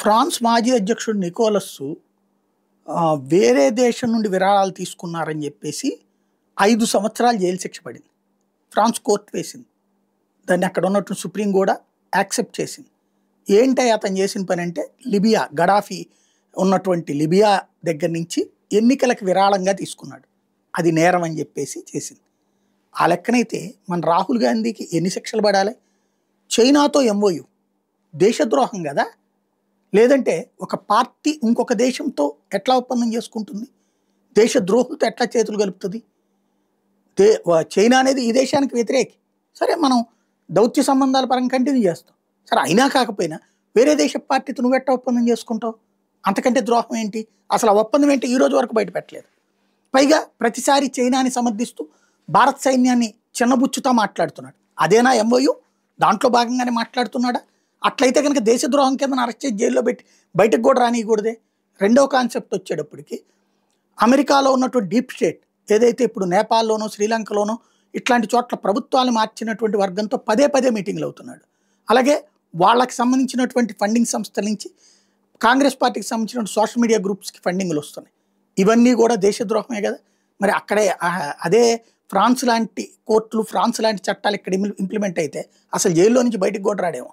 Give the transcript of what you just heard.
France మాజీ అధ్యక్షుడు Nicholas వేరే దేశం నుండి విరాళాలు తీసుకున్నారని చెప్పేసి 5 సంవత్సరాలు జైలు శిక్ష పడింది. ఫ్రాన్స్ కోర్టు వేసింది. దాన్ని అక్కడ ఉన్నటువంటి సుప్రీం కూడా యాక్సెప్ట్ చేసింది. ఏంటి అతను చేసిన పని అంటే, లిబియా గడాఫీ ఉన్నటువంటి లిబియా దగ్గర నుంచి ఎన్నికలకు విరాళంగా తీసుకున్నాడు. అది నేరం అని చెప్పేసి చేసింది. ఆ లెక్కనైతే మన రాహుల్ గాంధీకి ఎన్ని శిక్షలు పడాలి? చైనాతో ఎంఓయు దేశద్రోహం కదా. లేదంటే ఒక పార్టీ ఇంకొక దేశంతో ఎట్లా ఒప్పందం చేసుకుంటుంది? దేశద్రోహులతో ఎట్లా చేతులు కలుపుతుంది? చైనా అనేది ఈ దేశానికి వ్యతిరేకి. సరే, మనం దౌత్య సంబంధాల పరంగా కంటిన్యూ చేస్తాం. సరే, అయినా కాకపోయినా వేరే దేశ పార్టీతో నువ్వెట్టా ఒప్పందం చేసుకుంటావు? అంతకంటే ద్రోహం ఏంటి? అసలు ఆ ఒప్పందం ఏంటి ఈ రోజు వరకు బయటపెట్టలేదు. పైగా ప్రతిసారి చైనాని సమర్థిస్తూ భారత సైన్యాన్ని చిన్నబుచ్చుతా మాట్లాడుతున్నాడు. అదేనా ఎంఓయు? దాంట్లో భాగంగానే మాట్లాడుతున్నాడా? అట్లయితే కనుక దేశద్రోహం కింద అరెస్ట్ చేసి జైల్లో పెట్టి బయటకు కూడా రానియకూడదే. రెండవ కాన్సెప్ట్ వచ్చేటప్పటికి, అమెరికాలో ఉన్నటువంటి డీప్ స్టేట్ ఏదైతే ఇప్పుడు నేపాల్లోనో శ్రీలంకలోనో ఇట్లాంటి చోట్ల ప్రభుత్వాలు మార్చినటువంటి వర్గంతో పదే పదే మీటింగ్లు అవుతున్నాడు. అలాగే వాళ్ళకి సంబంధించినటువంటి ఫండింగ్ సంస్థల నుంచి కాంగ్రెస్ పార్టీకి సంబంధించిన సోషల్ మీడియా గ్రూప్స్కి ఫండింగ్లు వస్తున్నాయి. ఇవన్నీ కూడా దేశద్రోహమే కదా. మరి అక్కడే అదే ఫ్రాన్స్ లాంటి కోర్టులు, ఫ్రాన్స్ లాంటి చట్టాలు ఇక్కడ ఇంప్లిమెంట్ అయితే అసలు జైల్లో నుంచి బయటకు కూడా రాడేమో.